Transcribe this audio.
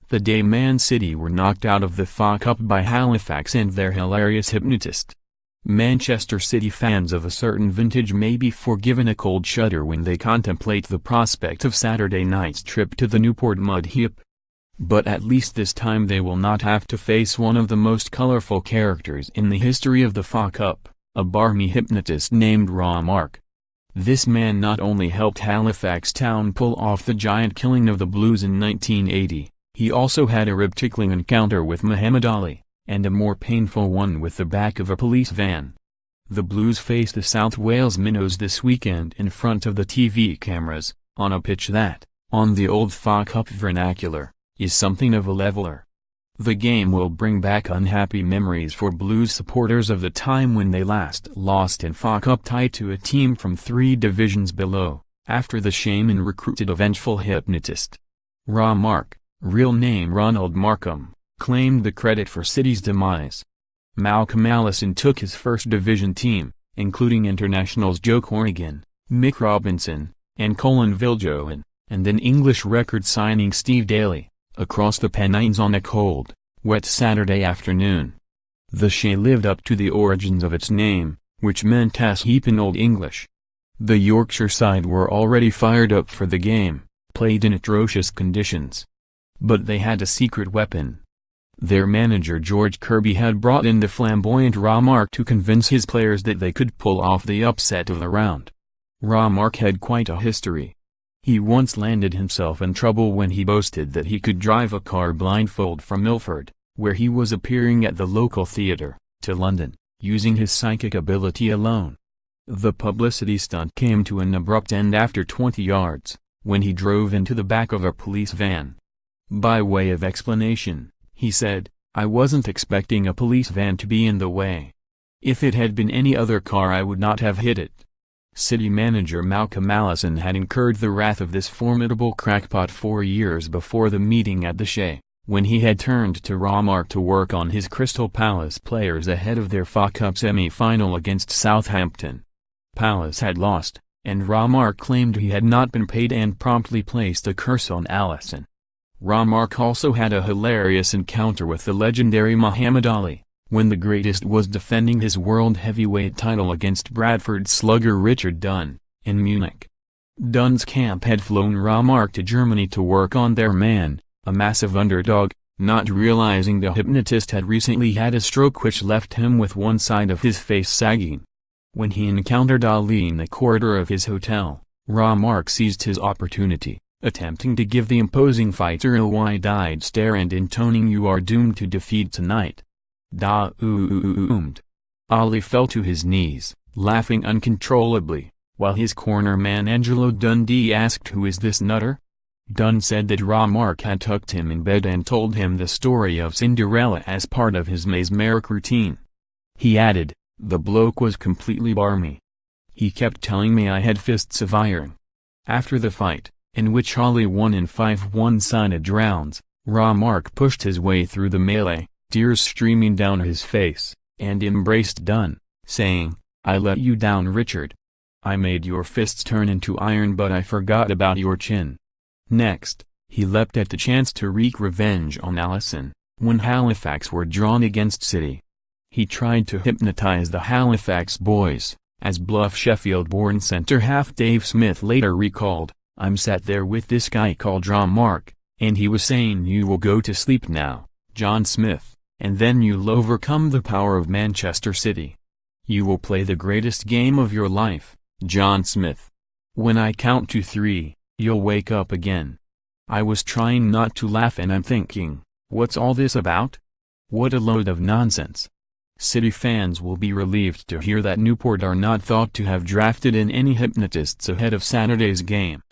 the day Man City were knocked out of the FA Cup by Halifax and their hilarious hypnotist. Manchester City fans of a certain vintage may be forgiven a cold shudder when they contemplate the prospect of Saturday night's trip to the Newport mudheap. But at least this time they will not have to face one of the most colourful characters in the history of the FA Cup, a barmy hypnotist named Romark. This man not only helped Halifax Town pull off the giant killing of the Blues in 1980, he also had a rib-tickling encounter with Muhammad Ali, and a more painful one with the back of a police van. The Blues faced the South Wales Minnows this weekend in front of the TV cameras, on a pitch that, on the old FA Cup vernacular, is something of a leveler. The game will bring back unhappy memories for Blues supporters of the time when they last lost in FA Cup tie to a team from 3 divisions below, after the Shaymen recruited a vengeful hypnotist. Romark, real name Ronald Markham, claimed the credit for City's demise. Malcolm Allison took his first division team, including internationals Joe Corrigan, Mick Robinson, and Colin Viljoen, and then English record signing Steve Daley, across the Pennines on a cold, wet Saturday afternoon. The Shay lived up to the origins of its name, which meant heap in Old English. The Yorkshire side were already fired up for the game, played in atrocious conditions. But they had a secret weapon. Their manager George Kirby had brought in the flamboyant Romark to convince his players that they could pull off the upset of the round. Romark had quite a history. He once landed himself in trouble when he boasted that he could drive a car blindfold from Milford, where he was appearing at the local theatre, to London, using his psychic ability alone. The publicity stunt came to an abrupt end after 20 yards, when he drove into the back of a police van. By way of explanation, he said, "I wasn't expecting a police van to be in the way. If it had been any other car I would not have hit it." City manager Malcolm Allison had incurred the wrath of this formidable crackpot 4 years before the meeting at the Shay, when he had turned to Romark to work on his Crystal Palace players ahead of their FA Cup semi-final against Southampton. Palace had lost, and Romark claimed he had not been paid and promptly placed a curse on Allison. Romark also had a hilarious encounter with the legendary Muhammad Ali, when the greatest was defending his world heavyweight title against Bradford slugger Richard Dunn, in Munich. Dunn's camp had flown Romark to Germany to work on their man, a massive underdog, not realizing the hypnotist had recently had a stroke which left him with one side of his face sagging. When he encountered Ali in the corridor of his hotel, Romark seized his opportunity, attempting to give the imposing fighter a wide-eyed stare and intoning "You are doomed to defeat tonight." Da-oomed. Ali fell to his knees, laughing uncontrollably, while his corner man Angelo Dundee asked, "Who is this nutter?" Dunn said that Romark had tucked him in bed and told him the story of Cinderella as part of his mesmeric routine. He added, "The bloke was completely barmy. He kept telling me I had fists of iron." After the fight, in which Ali won in 5 one-sided rounds, Romark pushed his way through the melee, tears streaming down his face, and embraced Dunn, saying, "I let you down, Richard. I made your fists turn into iron, but I forgot about your chin." Next, he leapt at the chance to wreak revenge on Allison, when Halifax were drawn against City. He tried to hypnotize the Halifax boys, as bluff Sheffield-born centre-half Dave Smith later recalled. "I'm sat there with this guy called Romark, and he was saying, 'You will go to sleep now, John Smith, and then you'll overcome the power of Manchester City. You will play the greatest game of your life, John Smith. When I count to 3, you'll wake up again.'" I was trying not to laugh and I'm thinking, what's all this about? What a load of nonsense. City fans will be relieved to hear that Newport are not thought to have drafted in any hypnotists ahead of Saturday's game.